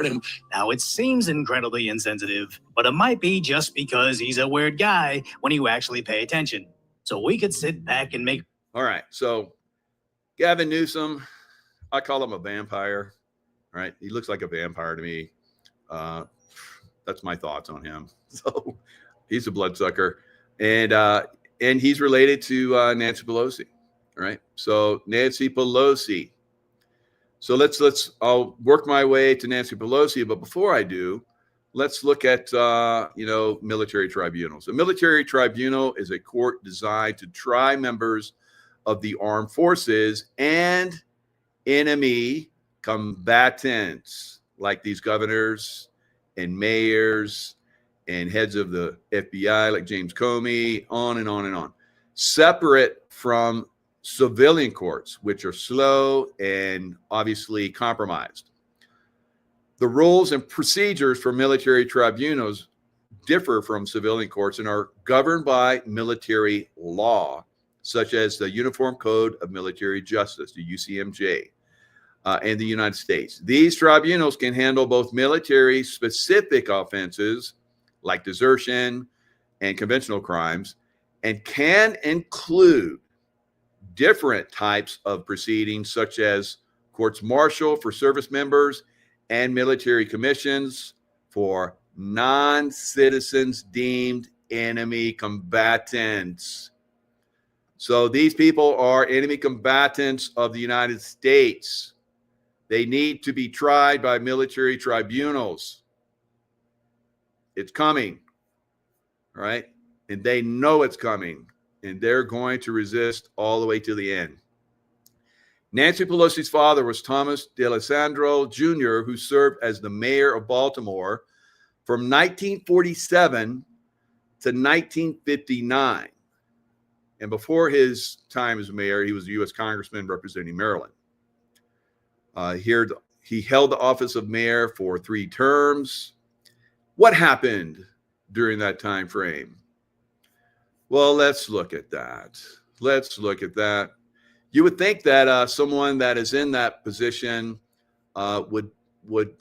support him. Now, it seems incredibly insensitive, but it might be just because he's a weird guy when you actually pay attention. So we could sit back and make... All right, so Gavin Newsom, I call him a vampire, right? He looks like a vampire to me. That's my thoughts on him. So he's a bloodsucker. And he's related to Nancy Pelosi, right? So Nancy Pelosi. So I'll work my way to Nancy Pelosi. But before I do, let's look at, military tribunals. A military tribunal is a court designed to try members of the armed forces and enemy combatants, like these governors and mayors and heads of the FBI, like James Comey, on and on and on, separate from civilian courts, which are slow and obviously compromised. The rules and procedures for military tribunals differ from civilian courts and are governed by military law, such as the Uniform Code of Military Justice, the UCMJ, in the United States. These tribunals can handle both military-specific offenses like desertion and conventional crimes, and can include different types of proceedings, such as courts martial for service members and military commissions for non-citizens deemed enemy combatants. So these people are enemy combatants of the United States. They need to be tried by military tribunals. It's coming, right? And they know it's coming, and they're going to resist all the way to the end. Nancy Pelosi's father was Thomas D'Alessandro Jr., who served as the mayor of Baltimore from 1947 to 1959. And before his time as mayor, he was a U.S. congressman representing Maryland. Here, he held the office of mayor for 3 terms. What happened during that time frame? Well, let's look at that. You would think that someone that is in that position would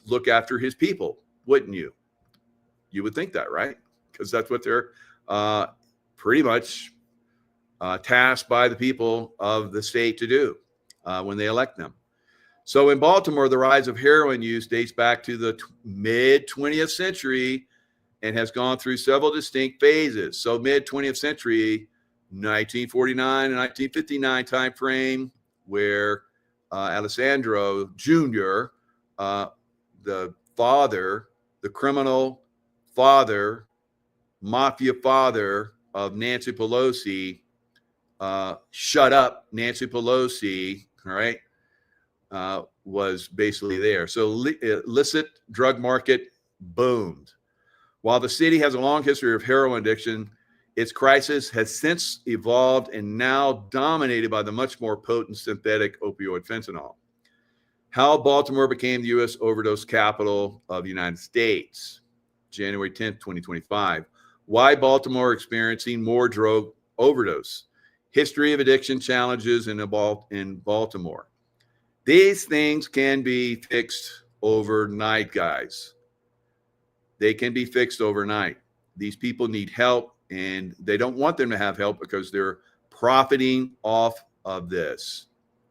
look after his people, wouldn't you? You would think that, right? Because that's what they're pretty much tasked by the people of the state to do when they elect them. So in Baltimore, the rise of heroin use dates back to the mid-20th century and has gone through several distinct phases. So mid-20th century, 1949 and 1959 time frame, where Alessandro Jr., the father, the criminal father, mafia father of Nancy Pelosi, shut up Nancy Pelosi, all right, was basically there. So illicit drug market boomed. While the city has a long history of heroin addiction, its crisis has since evolved and now dominated by the much more potent synthetic opioid fentanyl. How Baltimore became the U.S. overdose capital of the United States, January 10th, 2025. Why Baltimore experiencing more drug overdose? History of addiction challenges in Baltimore. These things can be fixed overnight, guys. They can be fixed overnight. These people need help, and they don't want them to have help because they're profiting off of this,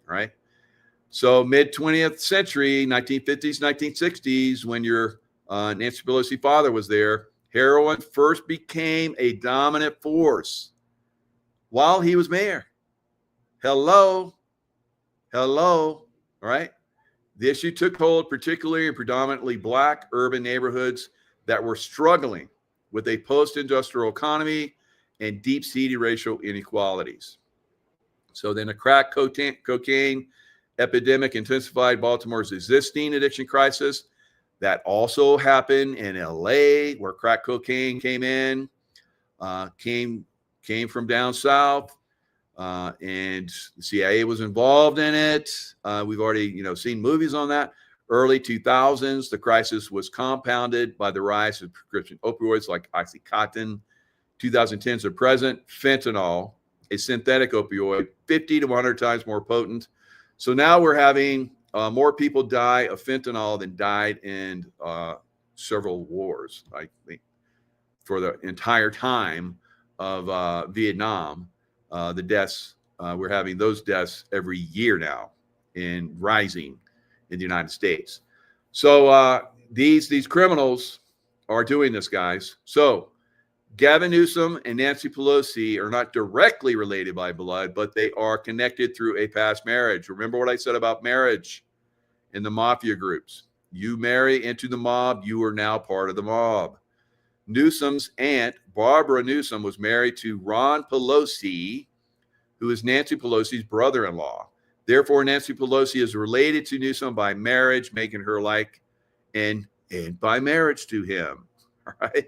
right? So mid-20th century, 1950s, 1960s, when your Nancy Pelosi father was there, heroin first became a dominant force while he was mayor. Hello, all right? The issue took hold particularly in predominantly Black urban neighborhoods that were struggling with a post-industrial economy and deep-seated racial inequalities. So then a crack cocaine epidemic intensified Baltimore's existing addiction crisis. That also happened in LA, where crack cocaine came in, came from down south, and the CIA was involved in it. We've already, seen movies on that. Early 2000s, the crisis was compounded by the rise of prescription opioids like Oxycontin. 2010s to present, fentanyl, a synthetic opioid, 50 to 100 times more potent. So now we're having more people die of fentanyl than died in several wars. I think for the entire time of Vietnam, the deaths, we're having those deaths every year now and rising in the United States. So these criminals are doing this, guys. So Gavin Newsom and Nancy Pelosi are not directly related by blood, but they are connected through a past marriage. Remember what I said about marriage in the mafia groups. You marry into the mob, you are now part of the mob. Newsom's aunt, Barbara Newsom, was married to Ron Pelosi, who is Nancy Pelosi's brother-in-law. Therefore, Nancy Pelosi is related to Newsom by marriage, making her like and by marriage to him. All right.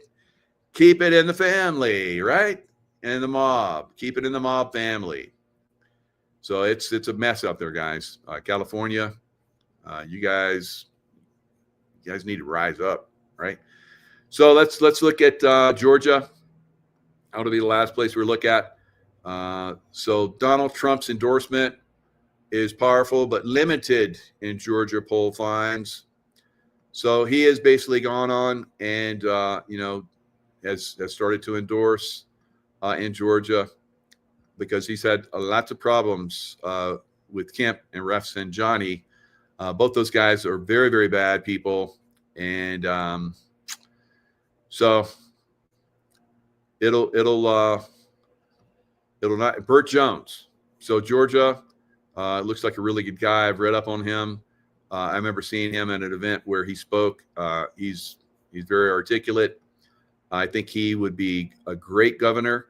Keep it in the family, right? And the mob. Keep it in the mob family. So it's a mess out there, guys. California, you guys need to rise up, right? So let's look at Georgia. That'll be the last place we look at. So Donald Trump's endorsement is powerful but limited in Georgia poll finds. So he has basically gone on and has started to endorse in Georgia because he's had lots of problems with Kemp and Rafsanjani. Both those guys are very, very bad people. And so it'll not. Burt Jones. So Georgia looks like a really good guy. I've read up on him. I remember seeing him at an event where he spoke. He's very articulate. I think he would be a great governor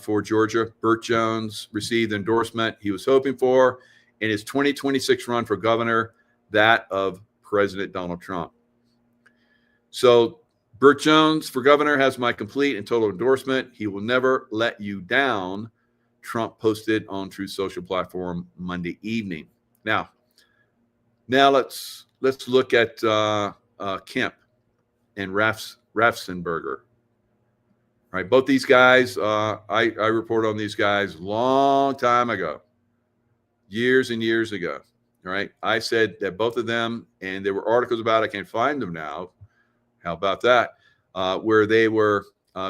for Georgia. Burt Jones received the endorsement he was hoping for in his 2026 run for governor, that of President Donald Trump. So Burt Jones for governor has my complete and total endorsement. He will never let you down, Trump posted on Truth Social platform Monday evening. Now let's look at Kemp and Rafsenberger. Right, both these guys, I reported on these guys long time ago, years and years ago. Right, I said that both of them, and there were articles about it. I can't find them now. How about that? Where they were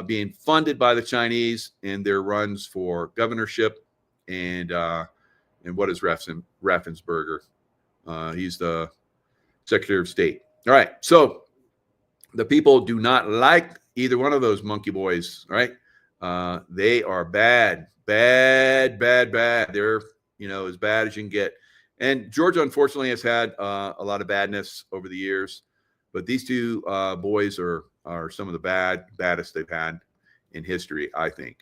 being funded by the Chinese in their runs for governorship, and what is Raffensperger? He's the Secretary of State. All right, so the people do not like either one of those monkey boys. Right? They are bad. They're as bad as you can get. And Georgia, unfortunately, has had a lot of badness over the years. But these two boys are some of the baddest they've had in history, I think.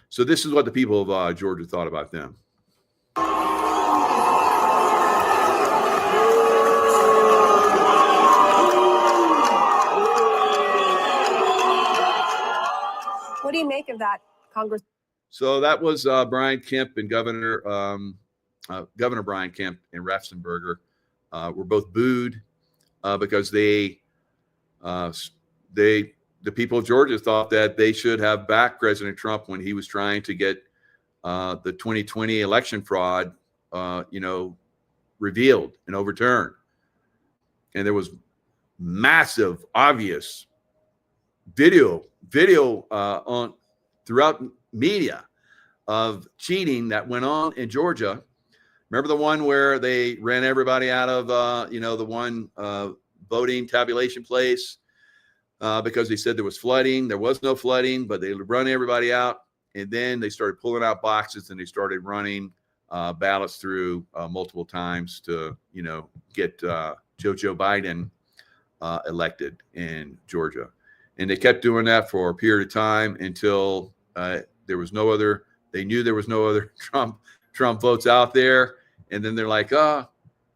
So this is what the people of Georgia thought about them. What do you make of that, Congress? So that was Brian Kemp and Governor Brian Kemp and Rafsenberger were both booed because the people of Georgia thought that they should have backed President Trump when he was trying to get the 2020 election fraud, revealed and overturned. And there was massive, obvious video on throughout media of cheating that went on in Georgia. Remember the one where they ran everybody out of the one voting tabulation place because they said there was flooding. There was no flooding, but they run everybody out, and then they started pulling out boxes and they started running ballots through multiple times to get Joe Biden elected in Georgia. And they kept doing that for a period of time until there was no other. They knew there was no other Trump votes out there, and then they're like,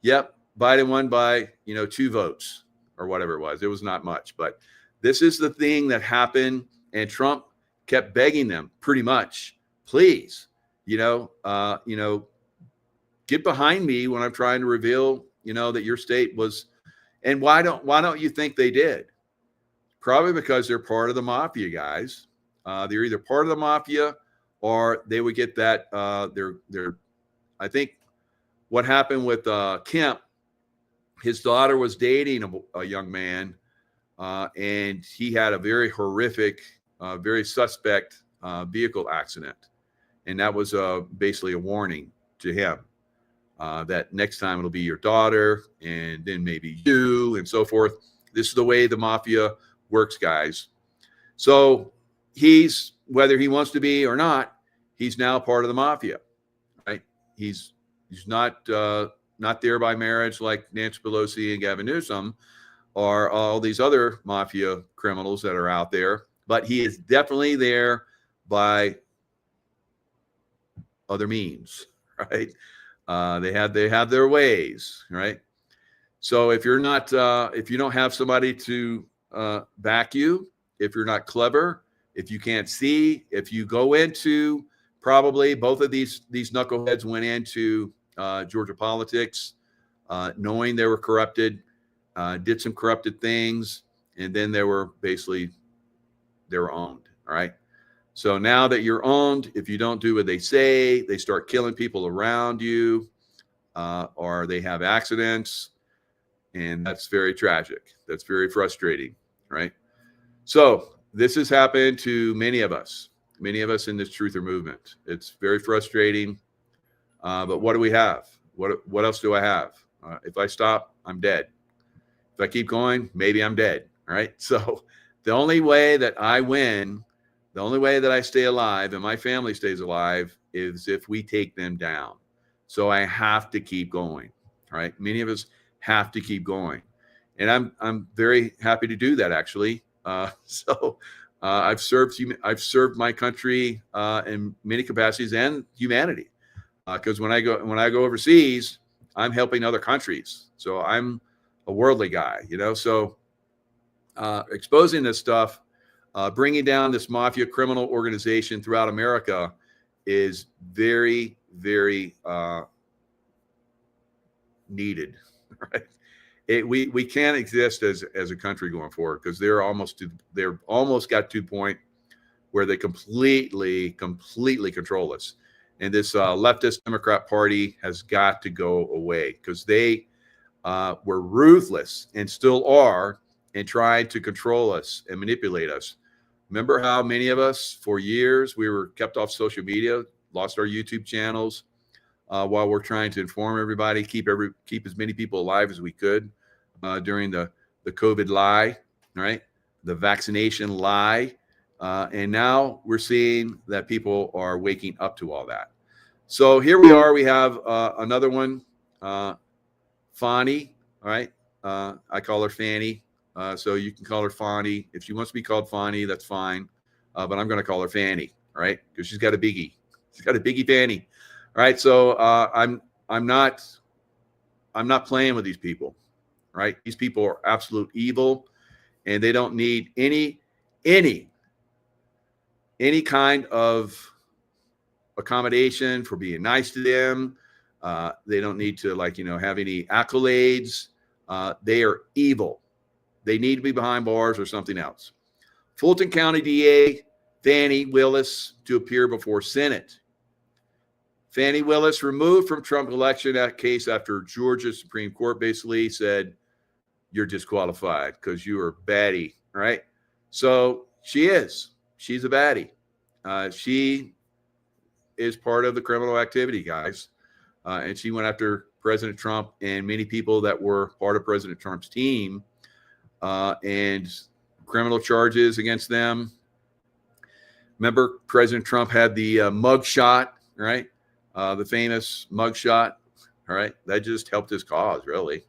yep, Biden won by 2 votes or whatever it was. It was not much, but this is the thing that happened, and Trump kept begging them, pretty much, please, get behind me when I'm trying to reveal, that your state was. And why don't you think they did? Probably because they're part of the mafia, guys. They're either part of the mafia or they would get that. I think what happened with Kemp his daughter was dating a young man, and he had a very horrific, very suspect vehicle accident. And that was basically a warning to him that next time it'll be your daughter and then maybe you and so forth. This is the way the mafia works, guys. So he's, whether he wants to be or not, he's now part of the mafia, right? He's not there by marriage like Nancy Pelosi and Gavin Newsom or all these other mafia criminals that are out there, but he is definitely there by other means, right? They have their ways, right? So if you're not, if you don't have somebody to back you, if you're not clever, if you can't see, if you go into, probably both of these knuckleheads went into Georgia politics, knowing they were corrupted, did some corrupted things, and then they were owned. All right. So now that you're owned, if you don't do what they say, they start killing people around you, or they have accidents, and that's very tragic. That's very frustrating, right? So this has happened to many of us in this truther movement. It's very frustrating. But what do we have? What else do I have? If I stop, I'm dead. If I keep going, maybe I'm dead. All right. So the only way that I win, the only way that I stay alive and my family stays alive is if we take them down. So I have to keep going. All right. Many of us have to keep going. And I'm very happy to do that, actually. I've served my country in many capacities and humanity. Because when I go overseas, I'm helping other countries. So I'm a worldly guy, you know. So exposing this stuff, bringing down this mafia criminal organization throughout America is very, very needed. Right? We can't exist as a country going forward because they're almost got to a point where they completely control us. And this leftist Democrat Party has got to go away because they were ruthless and still are in trying to control us and manipulate us. Remember how many of us for years we were kept off social media, lost our YouTube channels while we're trying to inform everybody, keep as many people alive as we could during the COVID lie, right? The vaccination lie. And now we're seeing that people are waking up to all that. So here we are. We have another one, Fani. All right. I call her Fanny. So you can call her Fani. If she wants to be called Fani, that's fine. But I'm going to call her Fanny. All right. Because she's got a biggie. She's got a biggie Fanny. All right. So I'm not playing with these people. Right. These people are absolute evil, and they don't need any kind of accommodation for being nice to them. They don't need to have any accolades. They are evil. They need to be behind bars or something else. Fulton County DA Fani Willis to appear before Senate. Fani Willis removed from Trump election case after Georgia Supreme Court basically said, you're disqualified because you are baddie, right? So she's a baddie. She is part of the criminal activity, guys. And she went after President Trump and many people that were part of President Trump's team and criminal charges against them. Remember, President Trump had the mug shot, right? The famous mug shot, all right? That just helped his cause, really.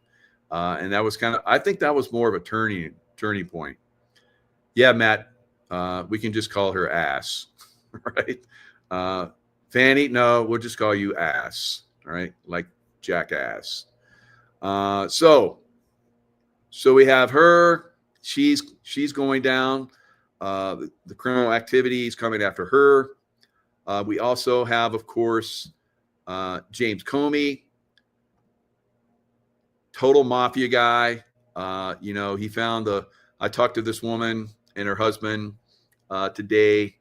And that was I think that was more of a turning point. Yeah, Matt, we can just call her ass, right? Fanny, no, we'll just call you ass, all right? Like jackass. So we have her. She's going down. The criminal activities coming after her. We also have, of course, James Comey, total mafia guy. He found I talked to this woman and her husband today.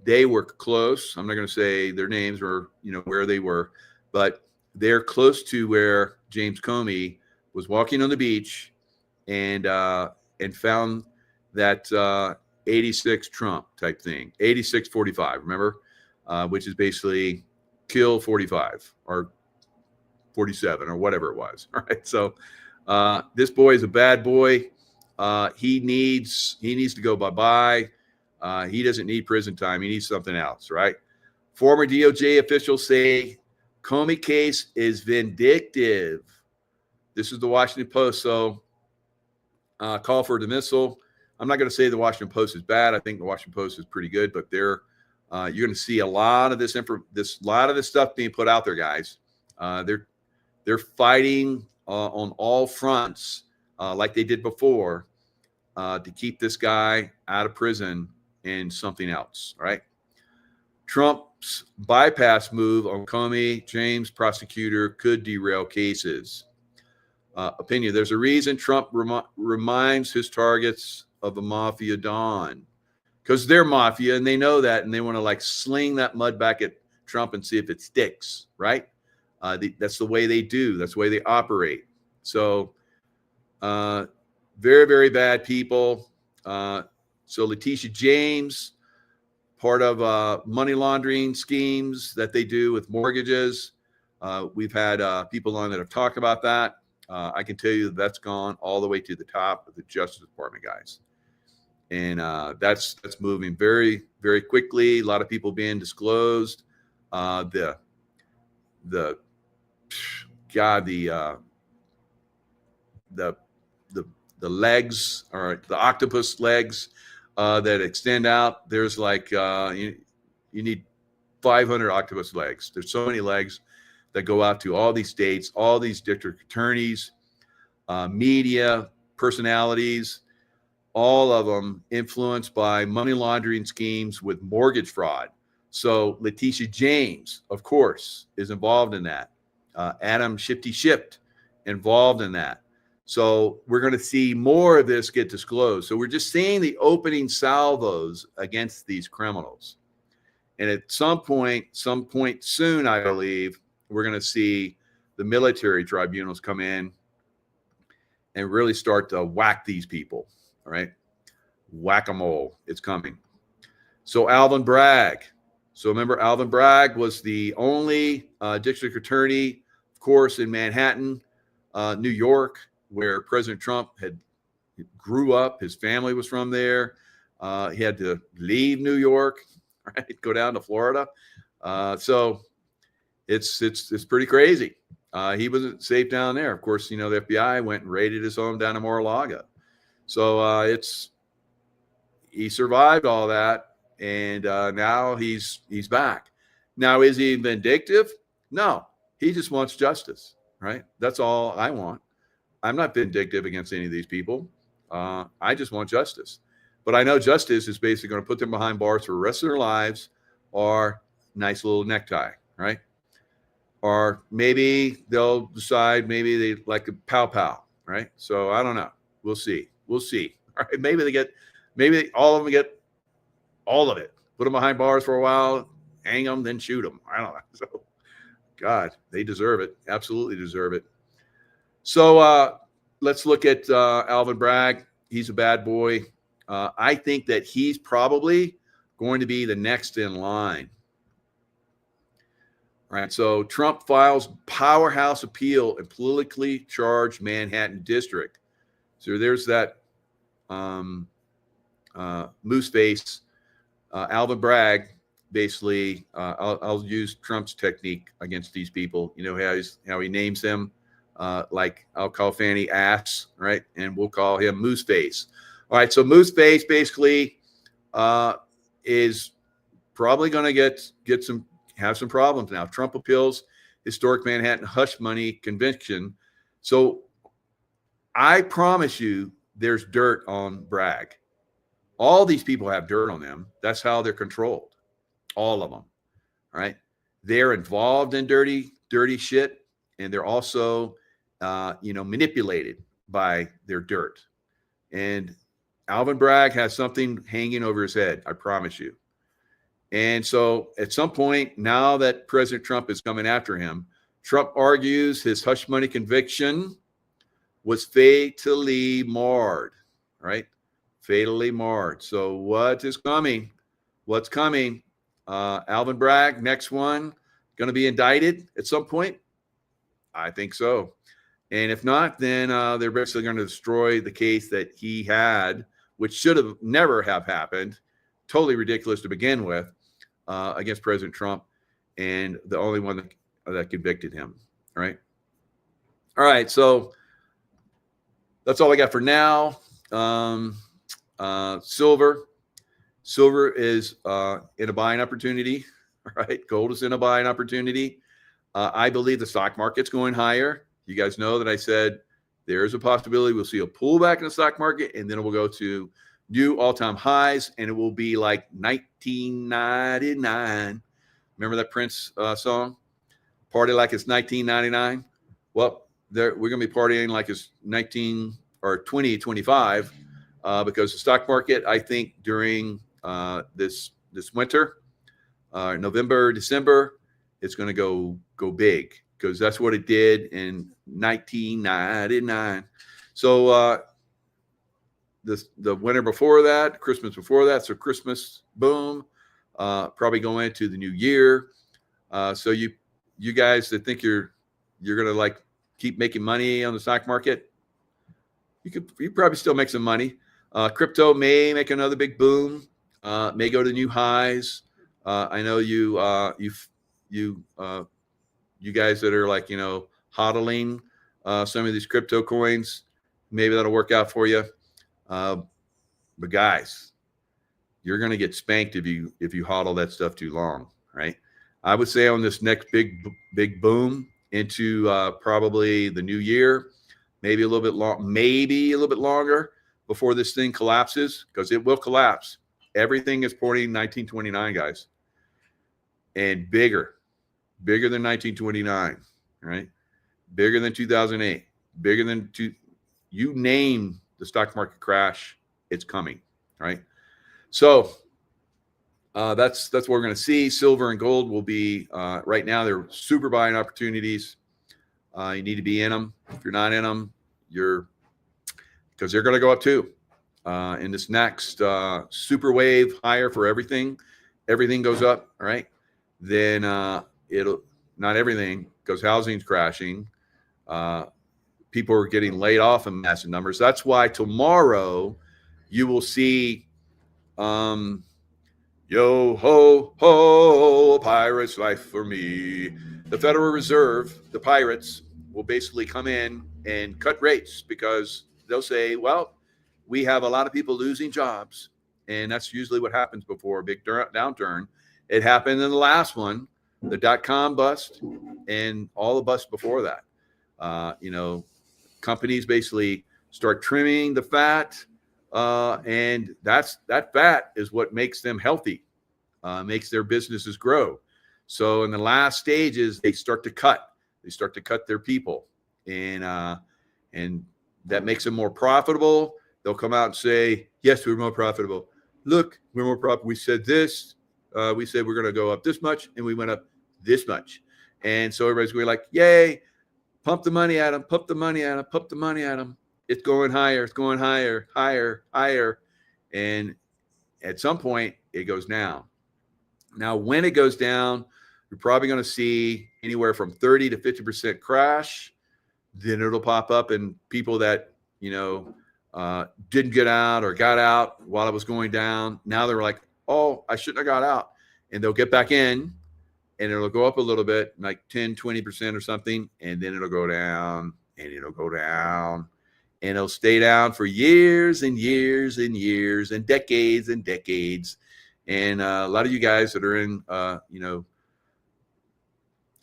They were close. I'm not going to say their names or where they were, but they're close to where James Comey was walking on the beach and found that 86 Trump type thing, 86-45, remember, which is basically kill 45 or 47 or whatever it was. All right. So this boy is a bad boy. He needs to go bye-bye. He doesn't need prison time. He needs something else, right? Former DOJ officials say Comey case is vindictive. This is the Washington Post. So call for dismissal. I'm not going to say the Washington Post is bad. I think the Washington Post is pretty good, but you're going to see a lot of this stuff being put out there, guys. They're fighting on all fronts like they did before to keep this guy out of prison and something else, right? Trump's bypass move on Comey, James prosecutor could derail cases. Opinion. There's a reason Trump reminds his targets of the mafia Don, because they're mafia and they know that, and they want to like sling that mud back at Trump and see if it sticks, right? That's the way they do. That's the way they operate. So very, very bad people. So Letitia James, part of money laundering schemes that they do with mortgages. We've had people on that have talked about that. I can tell you that's gone all the way to the top of the Justice Department, guys. And that's moving very, very quickly. A lot of people being disclosed. The legs, or the octopus legs that extend out. There's like you need 500 octopus legs. There's so many legs that go out to all these states, all these district attorneys, media personalities, all of them influenced by money laundering schemes with mortgage fraud. So Letitia James, of course, is involved in that. Adam Shifty Shipped involved in that. So we're going to see more of this get disclosed. So we're just seeing the opening salvos against these criminals. And at some point soon, I believe, we're going to see the military tribunals come in and really start to whack these people. All right. Whack-a-mole. It's coming. So Alvin Bragg. So remember, Alvin Bragg was the only district attorney, of course, in Manhattan, New York, where President Trump grew up. His family was from there. He had to leave New York, right? Go down to Florida. So it's pretty crazy. He wasn't safe down there. Of course, the FBI went and raided his home down in Mar-a-Lago. So he survived all that. And now he's back. Now, is he vindictive? No, he just wants justice, right? That's all I want. I'm not vindictive against any of these people. I just want justice. But I know justice is basically going to put them behind bars for the rest of their lives, or nice little necktie, right? Or maybe they'll decide maybe they like a pow, right? So I don't know. We'll see. All right. Maybe all of them get all of it. Put them behind bars for a while, hang them, then shoot them. I don't know. So, God, they deserve it. Absolutely deserve it. So let's look at Alvin Bragg. He's a bad boy. I think that he's probably going to be the next in line. All right. So Trump files powerhouse appeal in politically charged Manhattan district. So there's that moose face. Alvin Bragg, basically, I'll use Trump's technique against these people. You know how he names them, like I'll call Fanny ass, right? And we'll call him moose face. All right, so moose face basically is probably going to have some problems now. Trump appeals historic Manhattan hush money conviction. So I promise you, there's dirt on Bragg. All these people have dirt on them. That's how they're controlled. All of them. Right? They're involved in dirty shit. And they're also, manipulated by their dirt. And Alvin Bragg has something hanging over his head. I promise you. And so at some point, now that President Trump is coming after him, Trump argues his hush money conviction was fatally marred, right? Fatally marred. So what is coming? What's coming? Alvin Bragg, next one, going to be indicted at some point? I think so. And if not, then they're basically going to destroy the case that he had, which should have never have happened. Totally ridiculous to begin with, against President Trump, and the only one that convicted him, right? All right, so that's all I got for now. Silver is in a buying opportunity, right? Gold is in a buying opportunity. I believe the stock market's going higher. You guys know that I said there's a possibility we'll see a pullback in the stock market, and then it will go to new all-time highs, and it will be like 1999. Remember that Prince song? Party like it's 1999. Well, we're going to be partying like it's 2025 because the stock market, I think, during this winter, November, December, it's going to go big because that's what it did in 1999. So the winter before that, Christmas before that, so Christmas, boom, probably going into the new year. So you guys that think you're going to like keep making money on the stock market, you probably still make some money. Crypto may make another big boom, may go to new highs. I know you guys that are like, hodling some of these crypto coins, maybe that'll work out for you. But guys, you're going to get spanked if you hodl that stuff too long, right? I would say on this next big boom into probably the new year, maybe a little bit longer before this thing collapses, because it will collapse. Everything is pointing 1929, guys, and bigger than 1929, right? Bigger than 2008, bigger than you name the stock market crash, it's coming, right? So that's what we're going to see. Silver and gold will be right now. They're super buying opportunities. You need to be in them. If you're not in them, because they're going to go up too. In this next super wave higher for everything goes up, right? Then it'll not everything, because housing's crashing. People are getting laid off in massive numbers. That's why tomorrow you will see yo ho ho, pirate's life for me. The Federal Reserve, the pirates, will basically come in and cut rates, because they'll say, well, we have a lot of people losing jobs. And that's usually what happens before a big downturn. It happened in the last one, the .com bust, and all the busts before that. Companies basically start trimming the fat, and that fat is what makes them healthy, makes their businesses grow. So in the last stages, they start to cut their people, and that makes them more profitable. They'll come out and say, yes, we're more profitable. Look, we're more profitable. We said this. We said we're going to go up this much, and we went up this much. And so everybody's going like, yay, pump the money at them, pump the money at them, pump the money at them. It's going higher. It's going higher, higher, higher. And at some point, it goes down. Now, when it goes down, you're probably going to see anywhere from 30 to 50% crash. Then it'll pop up, and people that, didn't get out or got out while it was going down, now they're like, oh, I shouldn't have got out. And they'll get back in, and it'll go up a little bit, like 10, 20% or something. And then it'll go down, and it'll go down, and it'll stay down for years and years and years and decades and decades. And a lot of you guys that are in,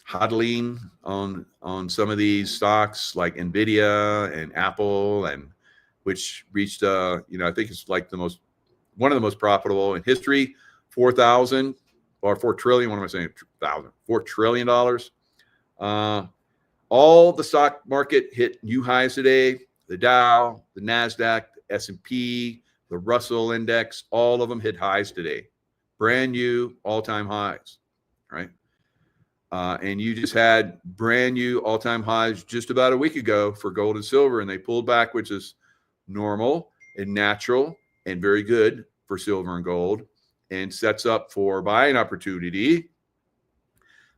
hodling on some of these stocks like Nvidia and Apple, and which reached, I think it's like one of the most profitable in history, 4,000 or 4 trillion. What am I saying? $4 trillion. All the stock market hit new highs today. The Dow, the NASDAQ, the S&P, the Russell Index, all of them hit highs today. Brand new all-time highs, right? And you just had brand new all-time highs just about a week ago for gold and silver, and they pulled back, which is normal and natural and very good for silver and gold, and sets up for buying opportunity.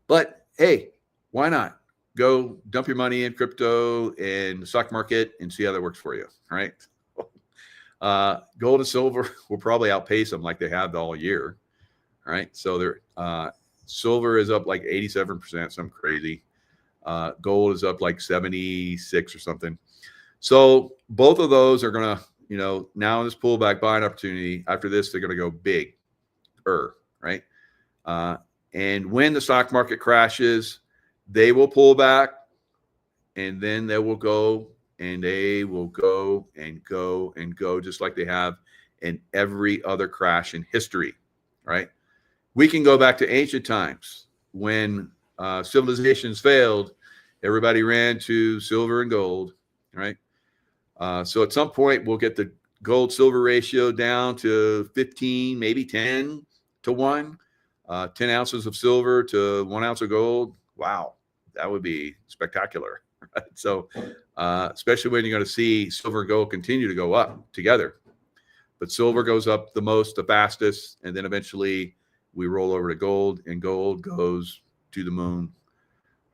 But hey, why not go dump your money in crypto and the stock market and see how that works for you, right? Gold and silver will probably outpace them like they have all year, right? So they're silver is up like 87%, something crazy. Gold is up like 76 or something. So both of those are going to, now in this pullback buying opportunity, after this, they're going to go big, right? And when the stock market crashes, they will pull back, and then they will go, and they will go and go and go, just like they have in every other crash in history, right? We can go back to ancient times when civilizations failed. Everybody ran to silver and gold, right? So at some point, we'll get the gold-silver ratio down to 15, maybe 10 to 1, 10 ounces of silver to 1 ounce of gold. Wow, that would be spectacular. Right? So especially when you're going to see silver and gold continue to go up together. But silver goes up the most, the fastest, and then eventually we roll over to gold, and gold goes to the moon,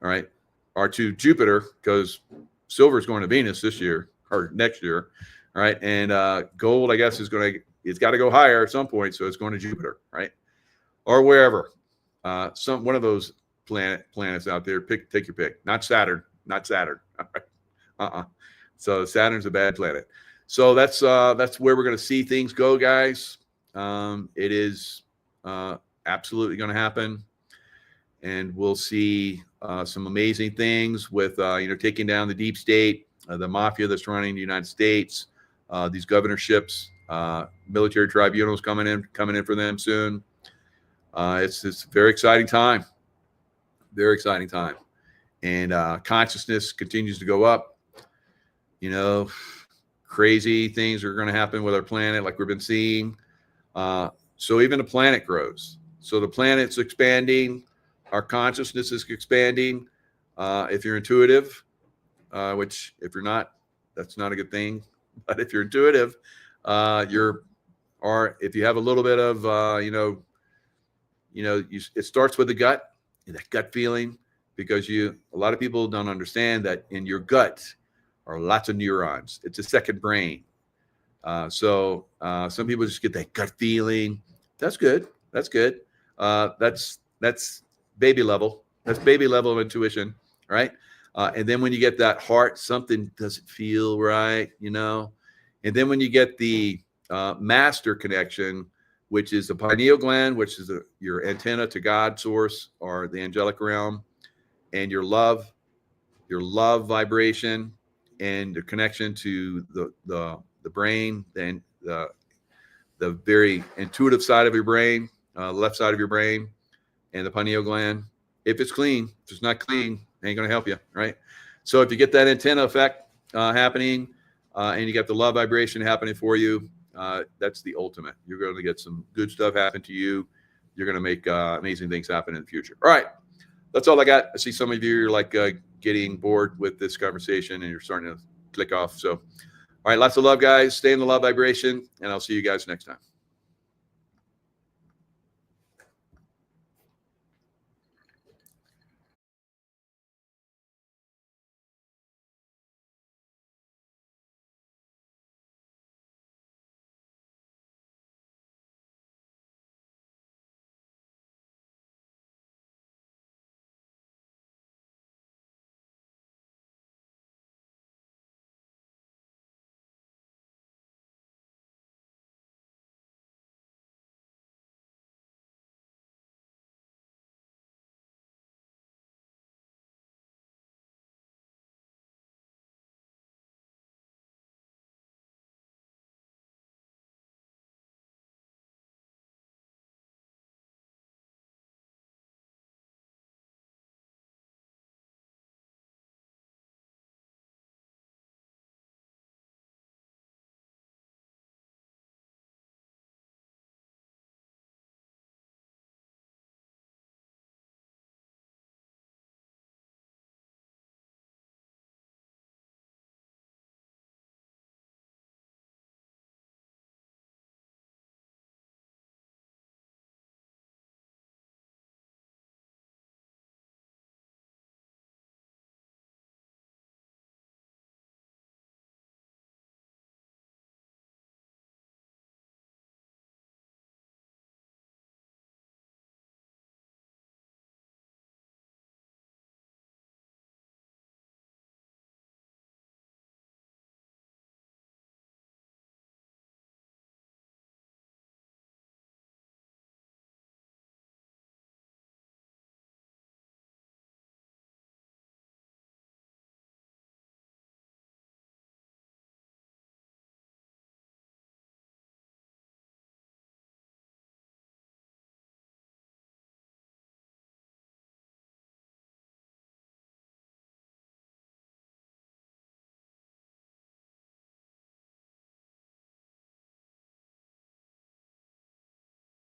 all right, or to Jupiter, because silver is going to Venus this year or next year, all right, and gold, I guess, it's got to go higher at some point, so it's going to Jupiter, right, or wherever, one of those planets out there. Take your pick. Not Saturn. So Saturn's a bad planet. So that's where we're going to see things go, guys. It is absolutely going to happen, and we'll see some amazing things with taking down the deep state, the mafia that's running the United States, these governorships, military tribunals coming in for them soon. It's a very exciting time, and consciousness continues to go up. Crazy things are going to happen with our planet, like we've been seeing. So even the planet grows. So the planet's expanding. Our consciousness is expanding. If you're intuitive, which if you're not, that's not a good thing. But if you're intuitive, if you have a little bit of, it starts with the gut, that gut feeling, because a lot of people don't understand that in your gut are lots of neurons. It's a second brain. So some people just get that gut feeling. That's good. That's baby level. That's baby level of intuition, right? And then when you get that heart, something doesn't feel right, And then when you get the master connection, which is the pineal gland, which is your antenna to God source or the angelic realm, and your love vibration, and the connection to the brain, then the very intuitive side of your brain, left side of your brain, and the pineal gland. If it's clean, if it's not clean, it ain't going to help you, right? So if you get that antenna effect happening, and you got the love vibration happening for you, that's the ultimate. You're going to get some good stuff happen to you. You're going to make amazing things happen in the future. All right. That's all I got. I see some of you are like getting bored with this conversation and you're starting to click off. So, all right, lots of love, guys. Stay in the love vibration, and I'll see you guys next time.